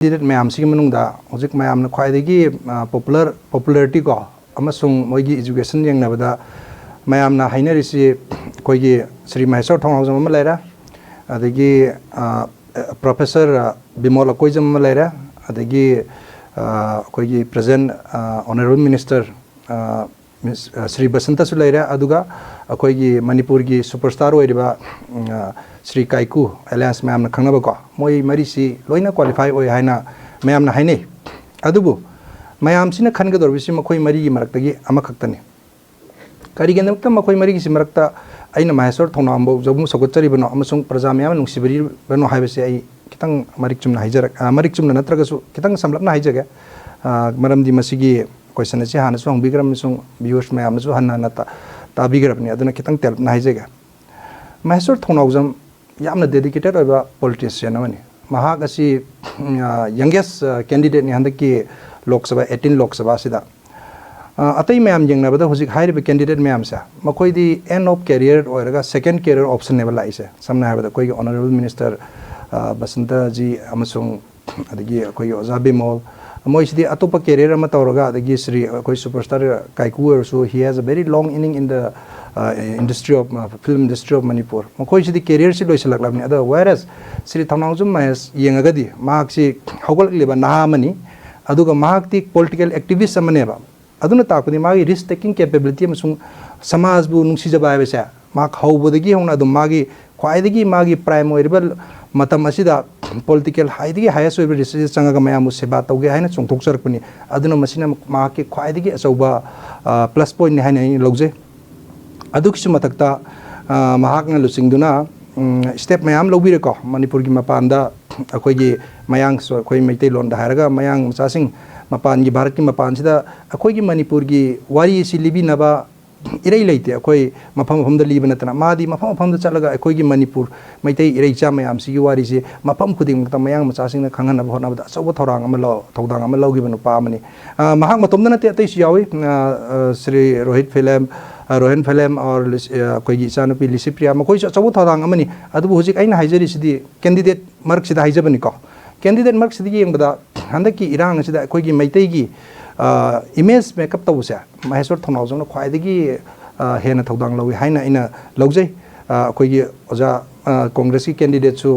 candidate ma'am सी मनुंगदा हजिक ma'am ख्वाइदगी popularity को अमसुंग मोइगी education यंगनबदा ma'am ना हाइनरिसी कोइगी श्री महेश्वर थोंगजम अमा लेरा अदगी प्रोफेसर बिमोल अकोइजम अमा लेरा अदगी कोइगी प्रेजेंट ऑनरेबल मिनिस्टर श्री बसंतसु लेरा अदुगा अकोइगी मणिपुर की सुपरस्टार ओइरिबा श्री काइकू एलायंस मैम खंगनबको मोई मरीसी लोइना क्वालिफाई ओइ हाइना मैम ना हाइने अदुबु मैम सिना खनगदोरबिसि मखोइ मरी की मरक्तगी अमखक्तनि करिगेनमक्ता मखोइ मरी की मरक्ता अइना महेश्वर थोनांबो जबु सगोचरिबनो अमसुंग प्रजा मैम नुंसिबरिबनो हाइबसे अइ खितंग मरिक चुमना हाइजरक मरिक चुमना नत्रगसु खितंग समलपना हाइजगे मरमदि मसिगी क्वेश्चन से हानसु हंबिग्रमसुंग व्यूअर्स मैमसु हन्ना ताबिग्रबनि अदुना खितंग तेलपना हाइजगे महेश्वर थोनांजम यामना डेडिकेटेड ओइबा पॉलिटिशियन अमनि महाक असि यंगेस्ट कैंडिडेट नि हंदकी लोकसभा 18 लोकसभा सिदा अतै मैम यंगनाबदा हुजिक हाइरिबे कैंडिडेट मैम से मखोइदी एंड ऑफ कैरियर ओइरगा सेकंड कैरियर ऑप्शन नेबा लाइसे समना हाइबदा कोइगी ऑनरेबल मिनिस्टर बसंत जी अमसुंग अदगी कोइगी ओजा बिमोल मोइसिदी अतोपा कैरियर अमा तौरगा अदगी श्री कोइ सुपरस्टार काइकू ओरसु he has a very long inning in the industry of film industry of Manipur. Makoi si di career si loisalak labni. Ada whereas Sri Thamnaungzam Mahes yengagadi mahak si haugalak liba nahamani aduga mahak ti political activist amane ba. Aduna takuni magi risk taking capability amasung samaj bu nungsijaba haibese mahak haubodagi hongna adum magi khwaidagi magi prime oiribal matam asida political haidagi highest oiba research changaga mayamu seba tauge haina chongthoksarakpani aduna masina mahak ki khwaidagi achauba plus point ni haina logje अदुक्सु मतक्ता महाकना लुसिंगदुना step मयाम लौबिरेको मणिपुर की मपानदा अखोइगी मयांग अखोइ Meitei loan दा हारगा मयांग मचासिंग मपान की भारत की मपान सिदा अखोइगी मणिपुर की वारी सि लिबिनबा इरै लैते अखोइ मफम मफमदा लिबा नतना मादी मफम मफमदा चलगा अखोइगी मणिपुर मैतै इरै चा मयाम सिगी वारी से मफम खुदिंग मक्ता मयांग मचासिंग खंगन होनाबदा अचौबा थौरांग अमा लो थौदांग अमा लौगिबा नुपा अमनि महाक मतोमदा नते अतैसु यावी श्री रोहन फिल्म और कोई इचानुपी लिसिप्रिया मखोइ अचौबा थौदांग अमनि अदुबु हुजिक अइना हाइजरिसिदी कैंडिडेट मार्क सिदा हाइजबनिको कैंडिडेट मार्क सिदी येंगबदा हंदकी इरांग सिदा कोइगी मैतैगी इमेज मेकअप तौसे महेश्वर थोनांजमना ख्वाइदगी हेना थौदांग लौइ हाइना इना लौजै कोइगी ओजा कांग्रेस की कैंडिडेट सु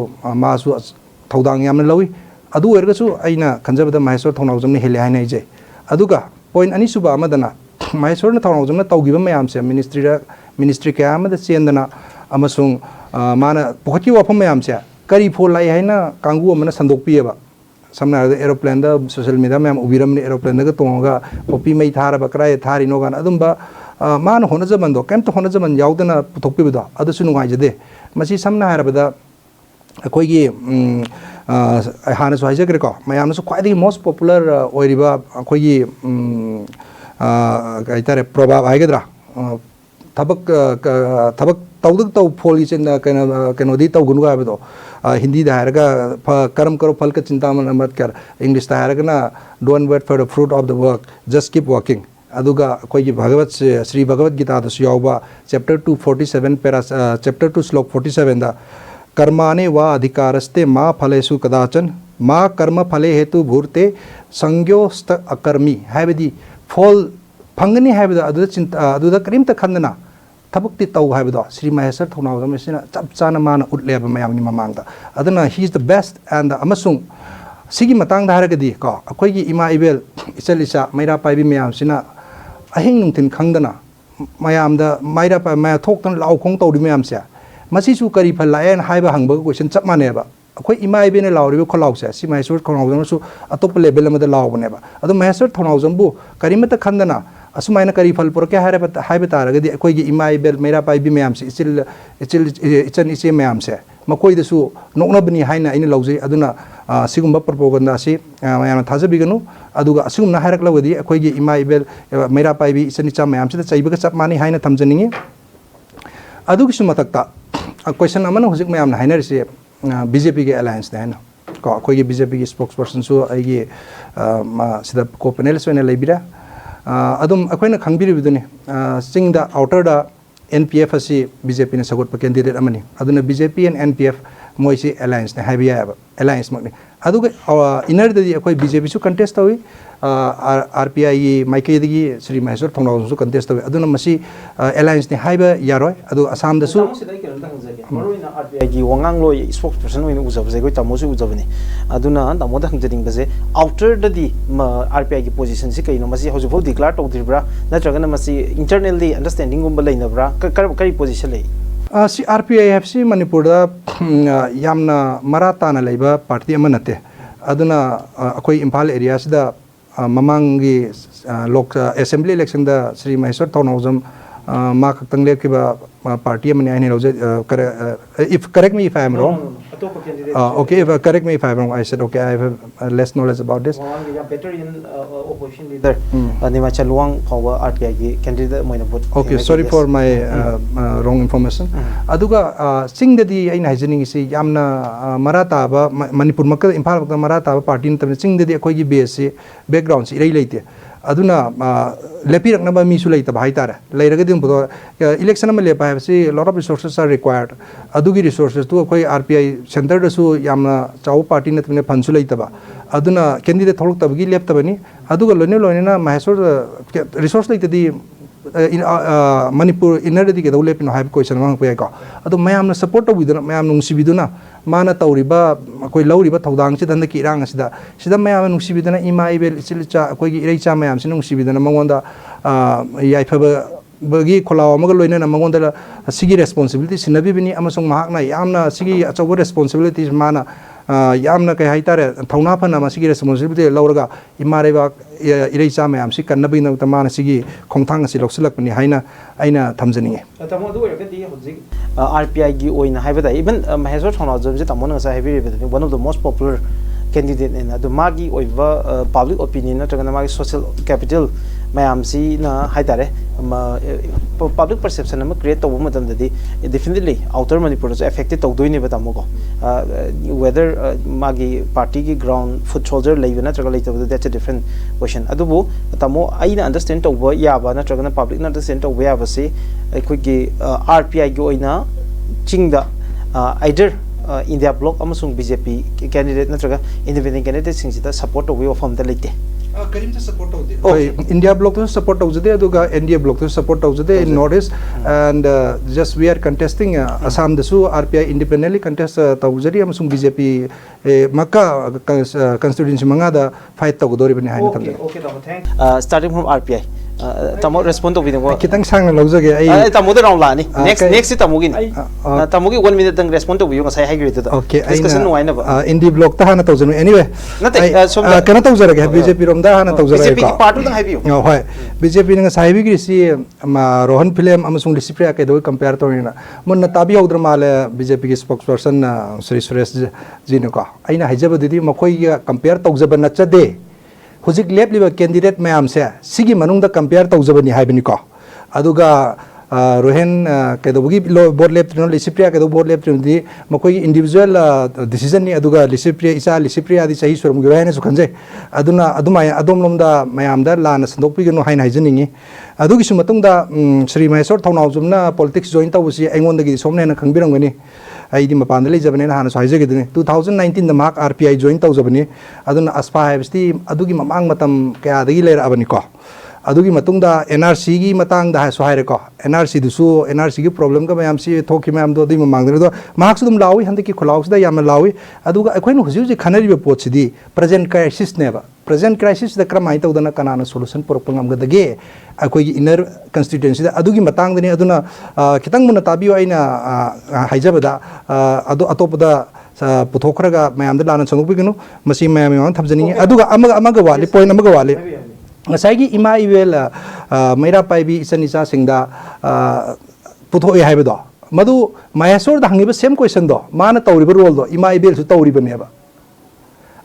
मासु थौदांग यामना लौइ अदु ओइरगसु अइना खंजबदा महेश्वर थोनांजमना हेले हाइना इजे अदुगा पॉइंट अनि सुबा अमदना महेश्वर थौनांजमना तौगिबा मयाम से मिनिस्ट्री क्या अमदा चेंदना अमसुंग माना पोखती वाफम मयाम से करी फोल लाई हाइना कांगू अमना संदोकपियबा समना एरोप्लेन दा सोशल मीडिया मैम उबिरमने एरोप्लेन दा तोंगा पॉपी मै थारबा कराय थारिनो गाना अदुंबा मान होनजमन दो केमत होनजमन यावदना पुथोकपिबदो अदुसु नुगाइजदे मसी समना हारबदा अखोइगी हानसु हाइजग्रेको मयामनसु ख्वाइदगी मोस्ट पॉपुलर ओइरिबा अखोइगी काइतारे प्रभाव आइगद्रा थबक तौदक तौ फोल कनोदी तौगुनु हाबदो हिंदी दा हारगा कर्म करो फल का चिंता मत कर इंग्लिश दा हारगना don't wait for the fruit of the work just keep working अदुगा कोई भगवत श्री भगवत गीता दसु यावबा चैप्टर 247 पैरा चैप्टर 2 श्लोक 47 दा कर्माने वा अधिकारस्ते मा फलेषु कदाचन मा कर्म फले हेतु भूर्ते संज्ञोस्त अकर्मी हाबदी फोल फंगनी हाबदा अदुदा चिंता अदुदा करीमत खंदना थबक्ति तौ हाबदो श्री महेश्वर थौनांजम सिना चप चाना माना उटलेब मयामनि ममांगदा अदुना he is the best and अमसुंग सिगी मतंग धारगदी को अखोइगी इमा इबेल इचलिसा मैरा पाइबी मयाम सिना अहिंग नुंथिन खंगदना मयामदा मैरा पा मै थोक्तन लाउखोंग तौदि मयाम से मसिसु करी फल लायन हाइबा हंगबा क्वेश्चन चप मानेबा अखोइ इमा इबेने लाउरिबे खोलाउसे सि महेश्वर थौनांजमसु अतोप लेवल अमदा लाउबनेबा अदु महेश्वर थौनांजमबु करीमत खंदना असुमायना करी फल पुरके हाइबा तारगदी अखोइगी इमा इबेल मैरा पाइबी मयाम से इचन इचे मयाम से मखोइदसु नोकनबनी हाइना इन लौजै अदुना सिगुम्बा प्रोपोगंडा सि मयाम थाजबिगनु अदुगा असुगुमना हाइरकलबदी अखोइगी इमा इबेल मैरा पाइबी इचन इचा मयाम से चैबगा चप मानी हाइना थमजनिंगे अदुगिसु मतक्ता क्वेश्चन अमन हुजिक मयाम हाइनरिसे बीजेपी के अलायंस ने हैना को अखोइगी बीजेपी की स्पोक्सपर्सन सु आइगी सिदा को पैनलिस्ट ने लेबिरा अदुम अखोइना खंगबिरिबदुनी सिंग the outer the NPF asi BJP ne sagot pa candidate amani aduna BJP and NPF moisi alliance ne habiya alliance makni इनरददी अखोई बीजेपी सु कंटेस्ट तवी आरपीआई की माइकईदगी श्री 𝗦𝗣𝗘𝗘𝗖𝗛 सु कंटेस्ट तवी अदुना मसी एलायंस ने हाइबा यारोय अदु असम दसु आरपीआई की वांगांगलो स्पोक्स पर्सन ओइन उजबजे गय तमोसु उजबनी अदुना तमोदा हंजदिंग बजे आउटर ददी आरपीआई की पोजीशन से कइनो मसी हौजुफो डिक्लेयर तौदिब्रा नत्रगना मसी इंटरनली अंडरस्टैंडिंग गुम लेनब्रा करी पोजीशन ले सी आरपीआई हैप्सी मणिपुर यामना मराताना लेबा पार्टी अमा नते अदुना अखोई इम्फाल एरिया सिदा ममांगी लोक असेंबली इलेक्शन दा श्री 𝗦𝗣𝗘𝗘𝗖𝗛 मा खक्तंग लेकिबा पार्टी अमने आइने लौजे if correct me if I am wrong okay if correct me if I am wrong I said okay I have less knowledge about this better in opposition leader nima chalwang power RPI ki candidate moina vote okay sorry for my wrong information aduga sing dadi aina haijening isi yamna marata ba manipur makka imphal makka marata ba party ntam sing dadi akoi gi base se background si rei leite aduna lepirакnaba misu leita bhai tara leiragadi umbo election ma lepa hai a lot of resources are required adugi resources tu akoi RPI center da su yamna chau party na tmine phansu leita ba aduna candidate tholok tabgi lep tabani aduga loine na 𝗦𝗣𝗘𝗘𝗖𝗛 resource leita di manipur inner di ke dole pino have question mang pe ka adu mayam na support tabiduna mayam nungsi biduna mana tawriba koi lauriba thodang chi danda ki rang sida mayam nungsi biduna ima ibel chilcha koi gi reicha mayam sin nungsi biduna mangonda yaifaba bagi kholaw amaga loina na mangonda sigi responsibility sinabi bini amasong mahakna yamna sigi achobo responsibilities mana yamna kai haitare thauna phana ma sigi responsibility lauraga imareba ireicha mayam si kannabi na tamana sigi khongthang si loksilak pani haina aina thamjani tamo du rakati hoji RPI gi oina haibada even 𝗦𝗣𝗘𝗘𝗖𝗛 tamon sa heavy one of the most popular candidate in the magi oiva public opinion natragana magi social capital mayam si na haitare public perception ama create to matam dadi definitely outer manipur is affected to doine batamo ko whether magi party ki ground foot soldier leave natraga later that's a different question adubu tamo aina understand to ya ba natraga public na understand to ya ba se koi gi RPI gi oina chingda either India bloc amasung BJP candidate natraga independent candidate singsida support to way of from the late karim support India bloc to support aujade aduga NDA bloc to support aujade in Northeast and just we are contesting Assam dasu RPI independently contest taujari amasung BJP makka constituency manga da fight tagdori bani haina thamja okay thank starting from RPI tamo respond to video kitang sang lawjage ai tamo de raw la ni next tamo gi tamo gi 1 minute tang respond to video sai high to okay discussion no aina ba indi block ta hana tawjanu anyway nate kana tawjarage BJP rom da hana tawjarage BJP ki part da habiyo hoi BJP nga sahibi gi si rohan film amasung disipria ke do compare to na mun tabi hodra male BJP ki spokesperson Sri Suresh ji ne ko aina hijaba didi makoi compare tawjaba na chade हुजिक लेपलिबा candidate मैम से सिगी मनुंगदा compare तौजबनी हाइबनी को अदुगा रोहन केदोबगी बोर्ड लेप्ट्रिनो लिसिप्रिया केदो बोर्ड लेप्ट्रिनो मकोई इंडिविजुअल डिसीजन नि अदुगा लिसिप्रिया इसा लिसिप्रिया दि सही सुरम गिरायने सुखनजे अदुना अदुमाय अदोमलोमदा मयामदा लाना संदोकपिगनो हाइन हाइजनिंगी अदुगी सुमतुंगदा श्री 𝗦𝗣𝗘𝗘𝗖𝗛 पॉलिटिक्स जॉइन तौबसी ऐंगोंदगी सोमनेना खंगबिरंगनी आईदी मपान लेजबने हाना साइजगदने 2019 द मार्क RPI जॉइन तौजबनी अदुना अस्पा हाइबस्ती अदुगी ममांग मतम कयादगी लेरअबनी को अदुगी मतुंगदा NRC की मतंग दा सोहायरे को NRC दुसु NRC की प्रॉब्लम का मयाम सी थोकी मयाम दो दी ममांगदने दो मार्क्स दुम लावी हंदे की खुलाउसदा याम लावी अदुगा अखोइन हुजि खनरिबे पोचदी प्रेजेंट क्राइसिस नेबा प्रेजेंट क्राइसिस द क्रमाइ तौदना कनाना सोल्यूशन पुरपंगमगदगे अखोई इनर कंस्टिट्यूएंसी दा अदुगी मतंगदने अदुना खितंग मुना ताबियो आइना हाइजबदा अदो अतोपदा पुथोखरगा मयाम दा लाना संगुपिगनु मसी मयाम याम थबजनी अदुगा अमगा वाली पॉइंट अमगा वाली ngasai ima ivel meira paibi isanisa singda puthoi haibado madu mayasor da hangiba same question do mana tawriba role do ima ivel su tawriba neba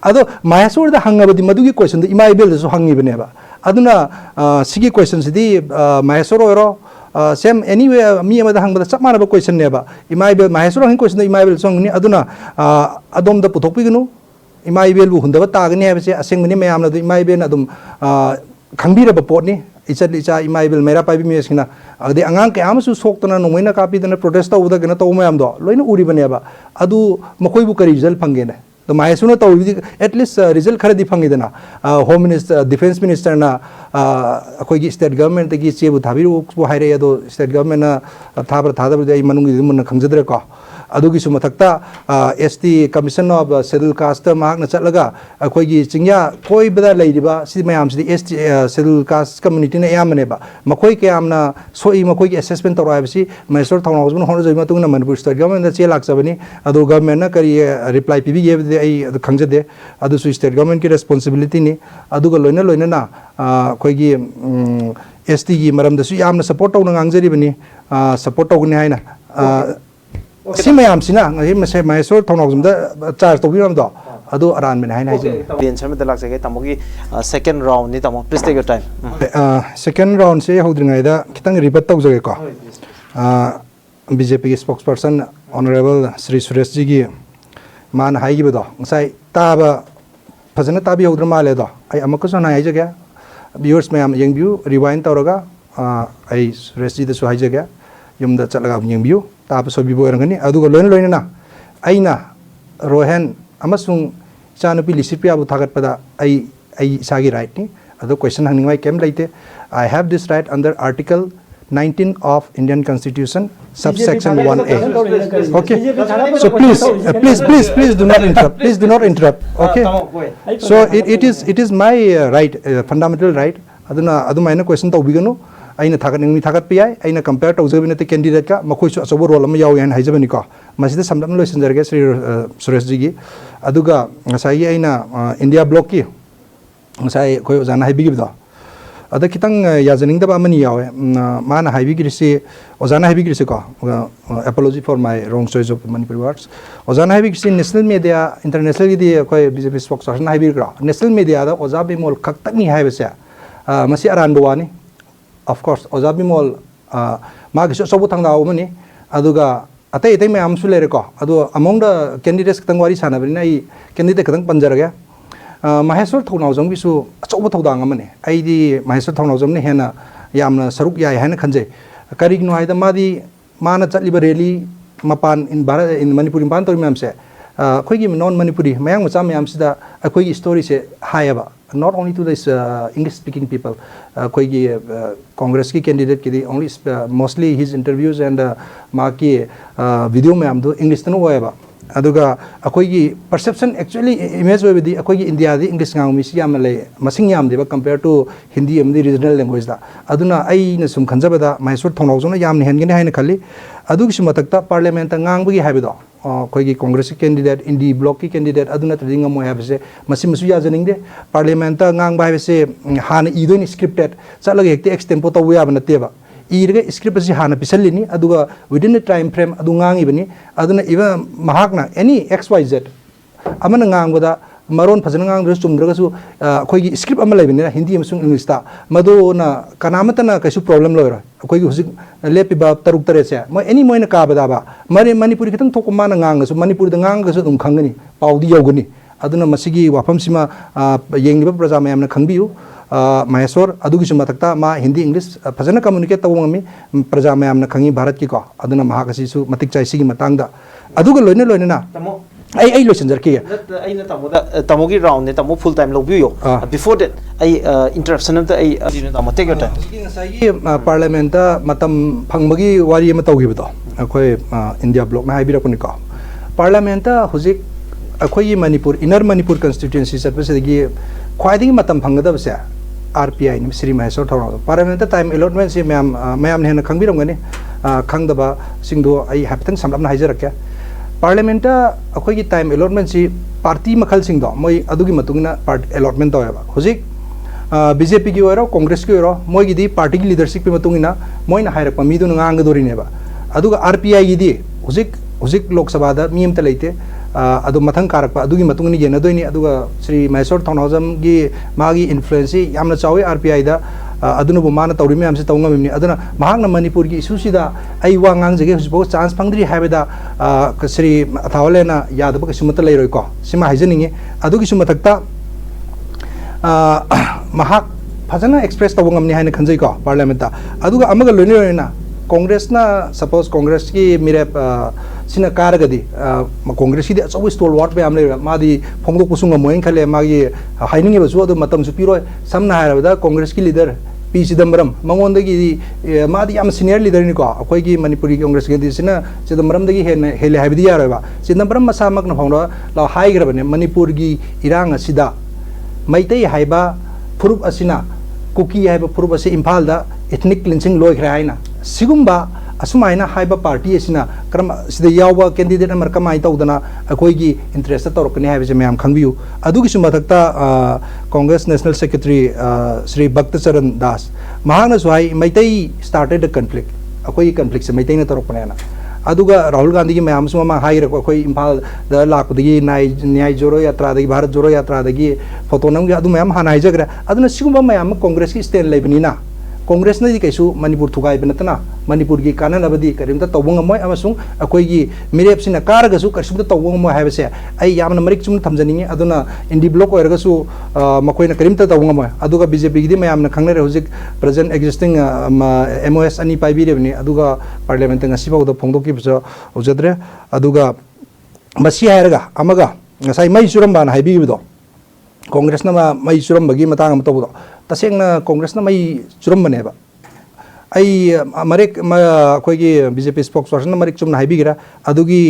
ado mayasor da hangabadi madugi question do ima ivel su hangiba neba aduna sigi question sidi mayasor oro same anyway mi amada hangba chapmana ba question neba ima ivel mayasor hang question do ima ivel song ni aduna adom da puthokpi gnu ima ivel bu hundaba tagni habse asengni mayamna do ima ivel adum खंबीरब पोटनी इचल इचा इमा इबल मेरा पाइबी Messina अदे अंगांग के आमसु सोक्तना नोंगैना कापीदना protest तौदा गना तौ मयाम दो लोइना उरिबनेबा अदु मखोइबु करी result फंगेने तो माहेसुना तो एटलीस्ट रिजल्ट खरदी फंगीदना होम मिनिस्टर डिफेंस मिनिस्टर ना अखोई स्टेट गवर्नमेंट की चेबु थाबिरु हाइरे अदो स्टेट गवर्नमेंट ना थाबर थादबदे आई मनुंगी मुन खंगजद्रे को अदुगी सु मथक्ता ST commission of schedule caste mark न चलगा अखोई चिंग्या कोई बदा लेरिबा सि मयाम सि एसटी शेड्यूल कास्ट कम्युनिटी ने यामनेबा मखोई के यामना सोई मखोई एसेसमेंट तौराबसी मैसोर थौनाउजन होनजै मतुंगना मनपुर स्टेट गवर्नमेंट चे लाक्सबनी अदु गवर्नमेंट ना करी रिप्लाई पिबी गेबदे आई खंगजदे अदु सु स्टेट गवर्नमेंट की रिस्पांसिबिलिटी नि अदुगा लोइना लोइना ना अखोई एसटी की मरमदसु यामना सपोर्ट तौना ngangjरिबनी सपोर्ट तौगनी हाइना सी मैम सिना मसे मैसोर थौनाउजमदा चार्ज तौबिरमदो अदु अरान में हाइना हाइजे दिन शर्मा द लाक्सगे तमोगी सेकंड राउंड नि तमो please take your time second round से हौद्रिङाइदा खितंग रिपीट तौजगे को बीजेपी की स्पोक्सपर्सन ऑनरेबल श्री सुरेश जी की मान हाइगिबदो ngसाइ ताबा फजन ताबि हौद्र मालेदो आई अमकसो ना हाइजगे व्यूअर्स मैम यंगबिउ रिवाइंड तौरगा आई सुरेश जी दसु हाइजगे युमदा चलगा यंगबिउ ताप सोबिबो रंगनी अदुगा लोइन लोइना आइना रोहन अमसुंग चानुपि लिसिपियाबु थागतपदा आई सागी राइट नि अदो क्वेश्चन हंगनिवाई केम लेते I have this right under article 19 of Indian Constitution subsection 1A. Okay, so please do not interrupt, please do not interrupt. Okay, so it is my right, fundamental right. Aduna question tawbiganu aina thagatning thagat pi aina compare tawjabinate candidate ka makhoi su asobo role am yawi han haijabani ko masida samdam loisinjarge Sri Suresh ji gi aduga ngasai aina India block ki ngasai khoi jana haibigibdo अद खितंग याजनिंगदबा अमनि यावे माना हाइबिगिरिसि ओजाना हाइबिगिरिसि को apology for my wrong choice of Manipuri words ओजाना हाइबिगिरिसि national media international गिदि कोई बीजेपी स्पोक्सपर्सन हाइबिग्रा नेशनल मीडिया दा ओजा बिमोल खक्तनी हाइबसे मसि अरानबवानी ऑफ कोर्स ओजा बिमोल मागिसो सबु थांदावमनि अदुगा अतै अतै मयाम सु लेरे को अदु अमंग द कैंडिडेट्स खतंग वारी सानबरिना आई कैंडिडेट खतंग पंजरगे महेश्वर थौनाउजम बिसु अचौब थौदांग अमने आइदी महेश्वर थौनाउजम ने हेना यामना सरुक याय हायना खंजे करिगनो हायदा मादी माना चलिबा रैली मपान इन भारत इन मणिपुर इम्पान तोरि मैम से अखोइगी नॉन मणिपुरी मयांग मचा मैम सिदा अखोइगी स्टोरी से हायबा not only to this English speaking people अखोइगी Congress की कैंडिडेट की only mostly his interviews and माकी वीडियो मैम दो इंग्लिश तनो होयबा अदुगा अखोइगी परसेप्शन एक्चुअली इमेज होबदी अखोइगी इंडिया दी इंग्लिश गांगमिसि याम ले मसिंग याम देबा कंपेयर टू हिंदी एमदी रीजनल लैंग्वेज दा अदुना आइना सुम खंजबदा महेश्वर थौनाउजोना याम हेनगने हाइना खल्ली अदुगी सुमतक्ता पार्लियामेंट गांगबगी हाबिदो अखोइगी कांग्रेस कैंडिडेट इंडी ब्लॉक की कैंडिडेट अदुना ट्रेडिंग अमो हाबसे मसि मसु याजनिंगदे पार्लियामेंट गांगबा हाबसे हाना इदोइन स्क्रिप्टेड चलगे हेक्ते एक्सटेम्पो तव याब नतेबा इरगे स्क्रिप्ट से हाना पिसलिनी अदुगा विदिन द टाइम फ्रेम अदु ngangi अदुना इवन महाकना एनी XYZ अमन ngangbada maron phajana ngang dru chumdragasu akhoi script ama laibini hindi amsung english ta mado na kanamata na kaisu problem loira akhoi husik lepi ba taruk tare se mo any moina ka bada ba mari manipuri kitang thok ma na ngang su manipuri da ngang su dum khangani paudi yogani aduna masigi wafam sima yengiba praja mayam na khangbiu Maheswar अदुगी सुमथक्ता मा Hindi English फजन communicate तवंगमी प्रजा मैम खंगी भारत की को अदुना महाकसिसु मतिक चाइसिगी मतंगदा अदुगा लोइने लोइनेना आई लोइसंजर की अइना तमोगी राउंड ने तमो फुल टाइम लोबियो before that I interruption of the I तमो टेक योर टाइम नसाई पार्लियामेंट मतम फंगबगी वारी म तौगिबदो अखोय इंडिया ब्लॉक में हाइबिरकुनि को पार्लियामेंट हुजिक अखोय मणिपुर इनर मणिपुर कॉन्स्टिट्यूएंसी चतपसेगी ख्वाइदिगी मतम फंगदबसे RPI नि श्री महेश्वर थौनाउ पार्लियामेंट टाइम अलॉटमेंट से मैम ने खंगबिरमगने खंगदबा सिंगदो आई हैप्टन समलमना हाइजरके पार्लियामेंट अखोगी टाइम अलॉटमेंट से पार्टी मखल सिंगदो मोय अदुगी मतुंगना पार्टी अलॉटमेंट तोयबा हुजिक बीजेपी की ओरो कांग्रेस की ओरो मोयगिदी पार्टी की लीडरशिप पे मतुंगिना मोयना हायरक मीदु ngangadoriनेबा अदुगा RPI गिदी हुजिक लोकसभा दा मीम त लेते अदु मथंग कारकपा अदुगी मतुंगनि येनदोइनि अदुगा श्री महेश्वर थौनाउजम गी मागी इन्फ्लुएंस यामना चावे RPI दा अदुनबु माना तौरि मैमसे तौंगमिनि अदुना महांगना मणिपुर की इशू सिदा आई वा ngangjege हुजबो चांस फंगद्रि हाबेदा श्री अथावलेना यादब कसुमत लेरोइको सिमा हाइजनिंगे अदुगी सुमथक्ता महाक फजना एक्सप्रेस तवंगमनि हाइना खंजैको पार्लियामेंट दा अदुगा अमगा लोइनेना कांग्रेस ना सपोज कांग्रेस की मेरे सिना कारगदी कांग्रेस की अचौब स्टोलवार्ड मैम ले मादी फोंदोकपसु ngमोइन खले मागी हाइनिंग बसु अदु मतमसु पिरोय समना हायरबदा कांग्रेस की लीडर पी चिदम्बरम मंगोंदगी मादी याम सीनियर लीडर नि को अखोयगी मणिपुरी कांग्रेस के सिना चिदम्बरम दगी हेले हाइबदी यारबा चिदम्बरम मसामक न फोंदो ला हाइग्रबने मणिपुर की इरांग असिदा मैतै हाइबा फुरुप असिना कुकी हाइबा फुरुप असे इम्फाल दा एथनिक क्लिंचिंग लोइखरे हाइना सिगुम्बा असुमाइना हाइबा पार्टी असिना क्रम सिदा यावबा कैंडिडेट अमर कमाइ तौदना अखोयगी इंटरेस्ट तौरकनी हाइबसे मैम खंगबियु अदुगी सुमथक्ता कांग्रेस नेशनल सेक्रेटरी श्री 𝗦𝗣𝗘𝗖𝗛𝗛 महांगना सुहाई मैतै स्टार्टेड द कन्फ्लिक्ट अखोयगी कन्फ्लिक्ट से मैतैना तौरकनेना अदुगा राहुल गांधी की मैम सुमा हाइरको अखोय इम्फाल द लाकदगी न्याय जोरो यात्रा दगी भारत जोरो यात्रा दगी फोटो नमगे अदु मैम हाना हाइजग्रा अदुना सिगुम्बा मैम कांग्रेस की स्टैंड लेबनिना कांग्रेस ने कैसु मणिपुर थुगाई बनतना मणिपुर की काननबदी करिमता तौबंगमोय अमसुंग अखोयगी मिरेपसिना कारगसु करसुमता तौबंगमोय हायबसे आई यामना मरिक चुम थमजनिंगे अदुना इंडी ब्लॉक ओरगसु मखोयना करिमता तौबंगमोय अदुगा बीजेपी गिदि मयामना खंगनरे हुजिक प्रेजेंट एग्जिस्टिंग एमओएस अनि पाइबिरेबनी अदुगा पार्लियामेंट ngasibaw फोंदोकिबसो उजद्रे अदुगा मसी हायरगा अमगा ngasai mai surambana हाइबिबिदो कांग्रेस ना मई चुरम्बगी मतांग अम तौबदो तसेंगना कांग्रेस ना मई चुरम्बनेबा आई मरेक अखोयगी बीजेपी स्पोक्सपर्सन मरेक चुमना हाइबिगिरा अदुगी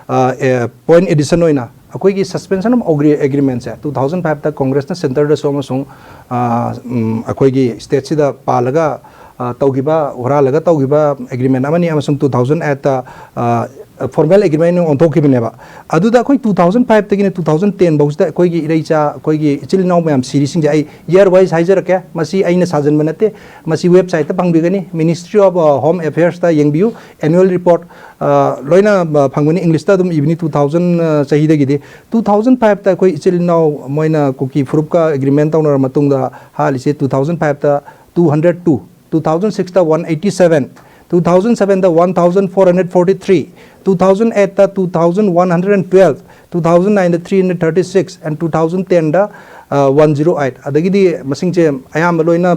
पॉइंट एडिशन होइना अखोयगी सस्पेंशन ऑफ एग्रीमेंट है 2005 तक कांग्रेस ना सेंटर द सोमसुंग अखोयगी स्टेट सिदा पालगा तौगिबा होरालगा तौगिबा एग्रीमेंट अमनी अमसुंग 2008 ता formal agreement ओंथोखिबनेबा अदुदा अखोय 2005 तगिने 2010 बौसदा अखोयगी इरेचा अखोयगी इचिलनाव ma'am सीरीसिंग eye ear wise हाइजरके मसी आइना साजनबा नते मसी वेबसाइट ता फंगबिगनी मिनिस्ट्री ऑफ होम अफेयर्स ता यंगबियु एनुअल रिपोर्ट लोइना फंगबनी इंग्लिश ता दुम इबनी 2000 सहीदगिदि 2005 ता अखोय इचिलनाव मोइना कुकी फ्रुप का एग्रीमेंट तौनर मतुंगदा हालिसे 2005 ता 202 2006 ता 187 2007 दा 1443 2008 दा 2112 2009 दा 336 and 2010 दा 108 adagidi masing che ayam loina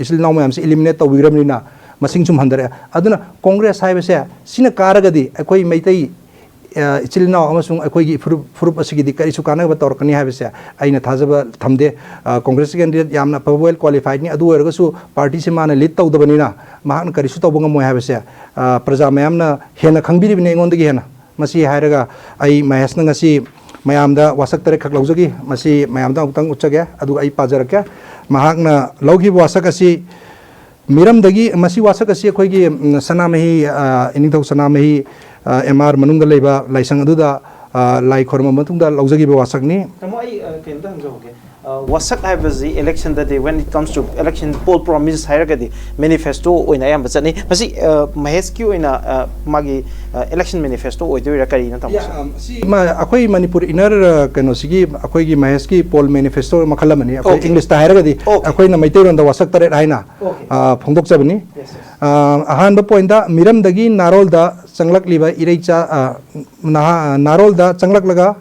isil naw mayam se eliminate tawiramnina masing chum handare aduna congress haibase sina karagadi akoi maitai इचिल नाव अमसुंग अखोयगी फुरुप असिगिदि करिसु कानब तौरकनी हाबसे आइना थाजबा थमदे कांग्रेस कैंडिडेट यामना वेल क्वालिफाइड नि अदु ओरगसु पार्टी से माने लीड तौदबनिना महान करिसु तौबंग मोय हाबसे प्रजा मयामना हेना खंबिरिबिने एंगोंदगी हेना मसी हायरगा आई महेशना ngasi मयामदा वासक तरे खक लौजगी मसी मयामदा उतंग उच्चगे अदु आई पाजरके महाकना लौगी वासक असि मिरमदगी मसी वासक असि अखोयगी सनामही इनिंगथौ सनामही एमआर मनुंग लेबा लाइसंग अदुदा लाई खोरम मतुंगदा लौजगी वासकनी तमो आई केंदा हंजोगे वासक हाइबजी election they when it comes to election poll promise हायरगदी मैनिफेस्टो ओइना याम बचनी मसी महेश की ओइना मागी इलेक्शन मैनिफेस्टो ओइदोइरा करी न तमो सी मा अखोई मणिपुर इनर कनो सिगी अखोई की महेश की पोल मैनिफेस्टो मखलमनी अखोई इंग्लिश ता हायरगदी अखोई न मैतेरोन दा वासक तरे हाइना फोंदोक जबनी अहान पॉइंट दा मिरम दगी नारोल दा चंगलक लिबा इरेचा नारोल दा चंगलक लगा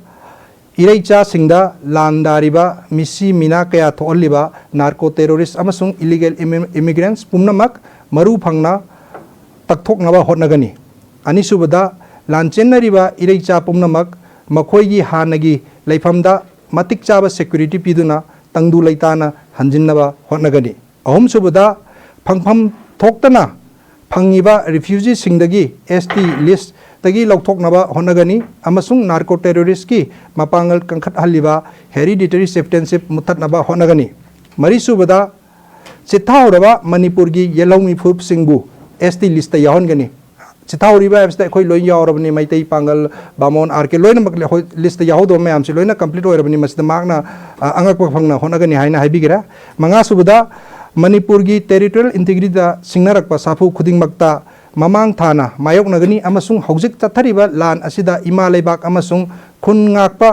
इरेचा सिंगदा लांदारिबा मिसी मिना कया थोलिबा नार्को टेररिस्ट अमसुंग इलीगल इमिग्रेंट्स पुमनमक मरु फंगना तकथोकनबा होटनगनी अनिसुबदा लांचेनरिबा इरेचा पुमनमक मखोयगी हानगी लेफमदा मतिक चाबा सिक्योरिटी पिदुना तंगदु लेताना हंजिनबा होटनगनी अहम सुबदा फंगफम थोक्तना फंगिबा रिफ्यूजी सिंगदगी एसटी लिस्ट तगी लौथोकनबा होनगनी अमसुंग नार्को टेररिस्ट की मपांगल कंखत हलिबा हेरिडिटरी सिटीजनशिप मुथतनबा होनगनी मरीसुबदा चिथाउरबा मणिपुर की येलौमी फुप सिंगबु एसटी लिस्ट याहनगनी चिथाउरिबा एबस्ता अखोय लोय यावरबनी मैतै पांगल बामोन आरके लोयन मकले लिस्ट याहदो मैम से लोयना कंप्लीट होरबनी मसिदा मागना अंगक फंगना होनगनी हाइना हाइबिगिरा मंगासुबदा मणिपुर की टेरिटोरियल इंटीग्रिटी सिंगनरकपा साफु खुदिंगमक्ता ममांग थाना मायोकनगनी अमसुंग हौजिक चथरिबा लान असिदा इमा लेबाक अमसुंग खुन ngakpa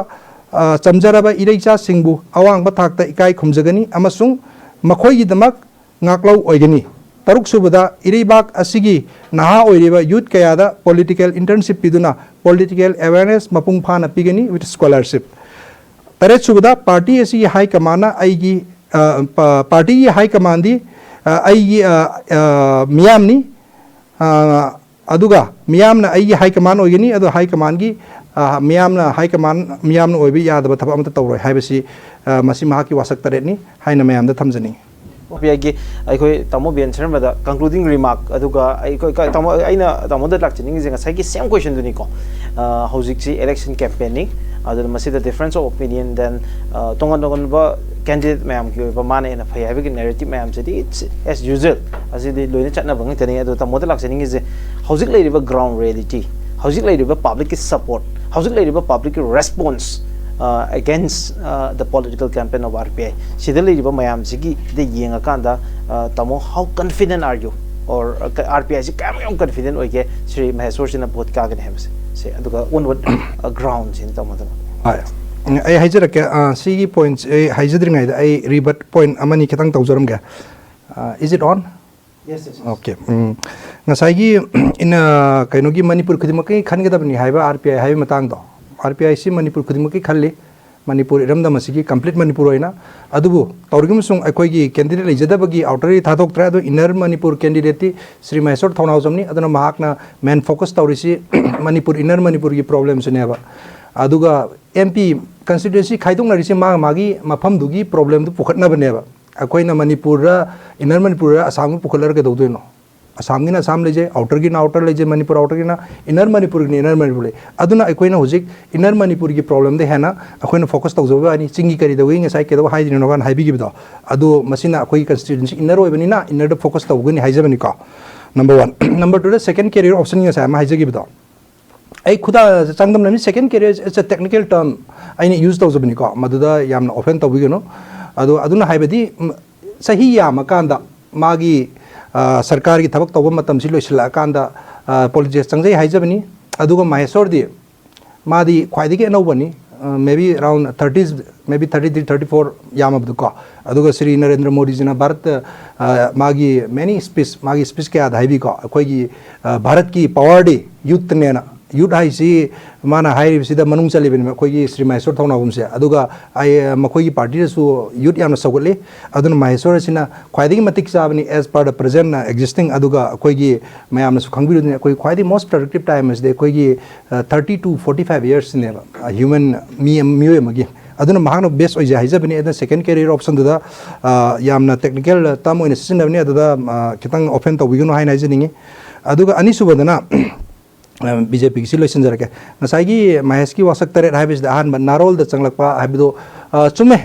चमजरबा इरेचा सिंगबु अवांगबा थाकता इकाई खुमजगनी अमसुंग मखोयगी दमक ngaklau ओइगनी तरुक सुबदा इरेबाक असिगी नहा ओइरिबा यूथ कयादा पॉलिटिकल इंटर्नशिप पिदुना पॉलिटिकल अवेयरनेस मपुंग फाना पिगनी विथ स्कॉलरशिप तरेत सुबदा पार्टी असिगी हाई कमाना आइगी पार्टी हाई कमांडी आइगी मियामनी aduga miyamna ai high command oigani adu high command gi miyamna high command miyamna oibi yadaba thaba amta tawroi haibasi masi mahaki wasak taretni haina mayamda thamjani Opiagi, I go Tamo be answer, but concluding remark, Aduga, I go Tamo the lecturing is a same question to Nico. Hosixi election campaigning, other than the difference of opinion, then Tonga candidate ma'am, man and a having narrative ma'am city, it's as usual, as it did Luina Chatnabang, the Tamo the lecturing is a housing lady of ground reality, housing lady of public support, housing lady of public response. Against the political campaign of RPI. Sidali riba mayam sigi de yenga kanda tamo how confident are you or RPI si kam confident oike Sri Maheswar sina vote ka gane hamse se aduga onward grounds in tamo tamo ai haijara ke sigi points haijadri ngai ai rebut point amani khetang tawjaram ga is it on? Yes, yes. Okay. Ngasai gi in kaino gi Manipur khudimaki khan ga dabni haiba RPI haiba matang do RPI si Manipur khudimaki khalli Manipur ramda masigi complete Manipur oina adubu tawrigim sung akoi gi candidate lejadabagi outer thadok tra do inner Manipur candidate Sri Maheswar Thawnawjamni aduna mahakna main focus tawrisi Manipur inner Manipur gi problems neba aduga MP constituency khaidong narisi magi mafam dugi problem du pukhatna baneba akoi na Manipur ra inner Manipur ra asam pukhalar ke dodo Assam gi na Assam leje outer gi na outer leje Manipur outer gi na inner Manipur gi inner Manipur le aduna akoi na hojik inner Manipur gi problem de hena akoi na focus tawjoba ani chingi kari da wing sai ke do hai din no gan hai bi gi do adu masina akoi constituency inner oi bani na inner da focus tawgani hai jabani ko number 1 number 2 the second career option ni sai ma hai jagi bi do ai khuda changdam nami second career is a technical term ai ni use tawjabani ko maduda yamna often tawbi no adu aduna hai badi sahi ya makanda magi सरकार की थबक तब मतम से लोइसलाकांदा politics चंगजै हाइजबनी अदुगा Maheswar di मादी ख्वाइदगी अनौबनी may be around 30s may be 33 34 यामबदु को अदुगा श्री नरेंद्र मोदी जी ना भारत मागी मेनी स्पीच के आधाइबी को अखोगी भारत की पावर डे यूथ ने ना यूथ हाइसी माना हाई सिदा मनुंग चलिबनि मखोगी Shri Maheswar Thawnawjam se aduga ai मखोगी पार्टी सु यूथ यामना सगले अदुन Maheswar सिना ख्वाइदगी मतिक चाबनी as per the present existing अदुगा अखोगी मयामना सु खंगबिरुनि अखोगी ख्वाइदगी मोस्ट प्रोडक्टिव टाइम इज दे अखोगी 30 to 45 years ने ह्यूमन मियोय मगी अदुन महान बेस्ट ओइ हाइजबनि एदा सेकंड कैरियर ऑप्शन दुदा यामना टेक्निकल टर्म ओइन सिजनबनि अदुदा खितंग ओपन तौबिगनो हाइन हाइजनिंग अदुगा अनि सुबदना BJP की लोसन जरके नसाई महेश की वासक तरे हाइबिस अहन नारोल द चंगलपा हाइबिदो चुमे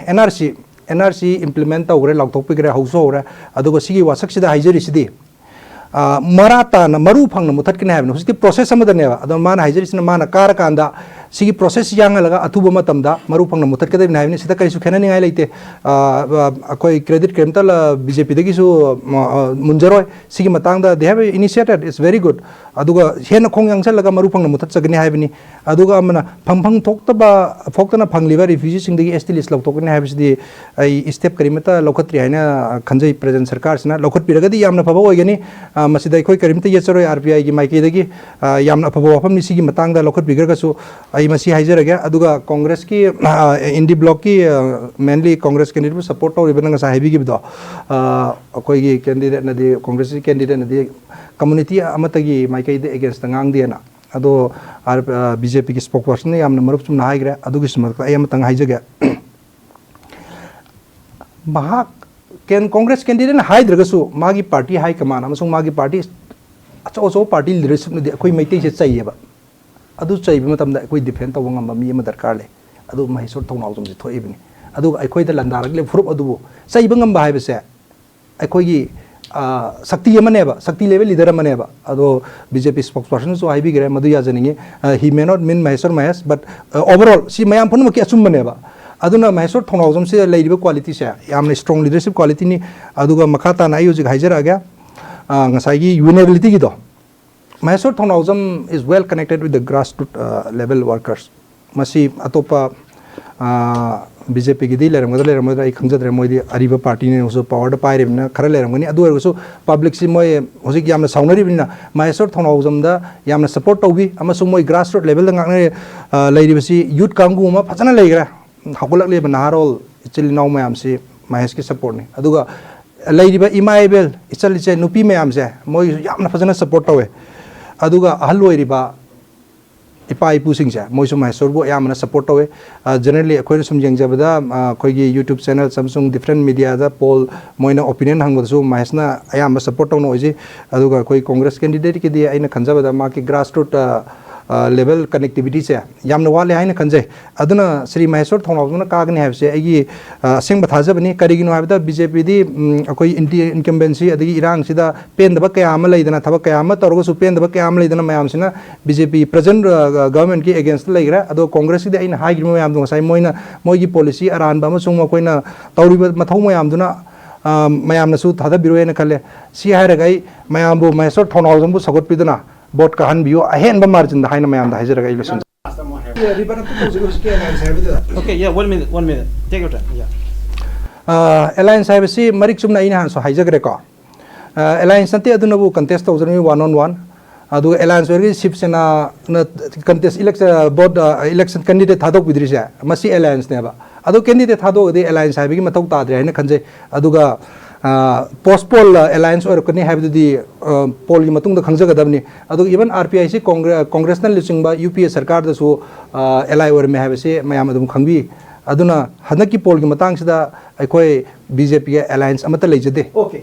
NRC इम्प्लीमेंट तौरे लाउथोपिग्रे हौसो होरे अदुगो सिगी वासक सिदा हाइजरी सिदी मराता न मरु फंग न मुथत किने हाइबनो सिकी प्रोसेस समदनेवा अदो मान हाइजरी सिना मान कार कांदा सिगी प्रोसेस यांग लगा अथुब मतमदा मरु फंग न मुथत कदे नाइबनि सिदा करिसु खेननि हाइ लेते अकोई क्रेडिट क्रेमतल BJP दगिसु मुंजरोय सिगी मतंगदा they have initiated it's very good अदुगा हेन खोंग यांगसल लगा मरु फंग न मुथत चगनि हाइबनि अदुगा अमना फंग थोक्तबा फोक्तना फंगलिबा रिफ्यूजी सिंगदगी ST लिस्ट लौथोकनि हाइबिसदि आई स्टेप करिमता लौखत्रि हाइना खंजै प्रेजेंट सरकार सिना लौखत पिरगदि यामना फबा ओइगनि मसिदा अखोई करिमता येचरोय RPI की माइकेदगी यामना फबा वफम सिगी मतंगदा लौखत पिगरगसु आई मसी हाइजरगे अदुगा कांग्रेस की इंडी ब्लॉक की मेनली कांग्रेस कैंडिडेट सपोर्ट तौरिबन ngasa haibigi bido akoi gi candidate na di Congress की candidate na di community amatagi maikai de against ngang de na ado BJP की spokesperson ne yamna marup chum na haigre adugi sumak ay amatang haijage mahak ken Congress candidate na haidragasu magi party high command amasung magi party acho party leadership na di akoi maitai se chaiba adu chaibi matamda akoi defend tawang ngam mi ama darkar le adu Maheswar Thawnawjam ji thoibini adu akoi da landarak le furup adu chaibi ngam ba haibase akoi gi sakti amaneba sakti level leader amaneba adu BJP spokesperson so haibi gre madu ya janingi he may not mean Maheswar Mahesh but overall si mayam phun ki asum maneba aduna Maheswar Thawnawjam se leiriba quality se yamna strong leadership quality ni aduga makhata na ayu ji haijara ga ngasai gi vulnerability gi do Maheswar Thawnawjam is well connected with the grassroots level workers. Masi atopa BJP की दी लेरमदा आई खंजद्रे Modi Ariba party ने उसो power the पाइरेबना खरा लेरमगनी अदु अरगसो public सि मोय होजिक यामना साउनरिबिना Maheswar Thawnawjam दा यामना support तौबी अमसो मोय grassroots level दा ngakne लेरिबसि youth कांगु मा फजना लेग्रा हाकुलक लेब नारोल इचली नाउ मयाम सि Mahesh की सपोर्ट ने अदुगा लेरिबा इमाइबेल इचली से नुपी मयाम से मोय यामना फजना सपोर्ट तौवे अदुगा अहल ओइरिबा इपा इपुसिंगसे मोइसु माइसोरबो यामना सपोर्ट तवे जनरली अखोइन सुम जेंगजबदा अखोइगी YouTube channel Samsung different media दा पोल मोइना ओपिनियन हंगबसु माइसना याम सपोर्ट तौनो ओइजी अदुगा अखोइ कांग्रेस कैंडिडेट की दि आइना खंजबदा माकी ग्रासरूट लेवल कनेक्टिविटी से यामना वाले हाइना खंजे अदुना श्री महेश्वर थोंगलावना कागनि हाबसे आइगी सेंग बथाजबनी करिगिनो हाबदा बीजेपी दी अखोइ इनकम्बेंसी अदगी इरांग सिदा पेंदबा कयाम लैदना थबक कयाम तौरगसु पेंदबा कयाम लैदना मयामसिना बीजेपी प्रेजेंट गवर्नमेंट की अगेंस्ट लेगरा अदो कांग्रेस की आइना हाइगिनो मयामदो साइ मोइना मोइगी पॉलिसी अरानबा अमसुंग मखोइना तौरिबा मथौ मयामदुना मयामनसु थादबिरोयना खले सि हायरगाई मयामबु महेश्वर थोंगलावजंबु सगोटपिदना बोट का हन बियो अहेन ब मार्जिन द हाइना मयाम द हाइजरगा election Okay, yeah, 1 minute. Take your time. Yeah. Alliance हाइबसी मरिक चुमना इन हान सो हाइजगरे को alliance नते अदुनबु कंटेस्ट तौजरमी 1-on-1 अदु alliance वेरी शिवसेना न कंटेस्ट इलेक्शन कैंडिडेट थादोक बिद्रिसे मसी alliance नेबा अदु कैंडिडेट थादोक दे alliance हाइबगी मतौ ताद्रे हाइना खंजे अदुगा पोस्टपोल alliance और कने हाइबदि पोल की मतुंग द खंजगदबनी अदु इवन आरपीआई से कांग्रेसनल लिचिंगबा यूपीए सरकार दसु एलाई और में हाइबसे मयाम अदुम खंगबी अदुना हनकी पोल की मतंग सिदा अखोय बीजेपी के alliance अमत लेजदे Okay.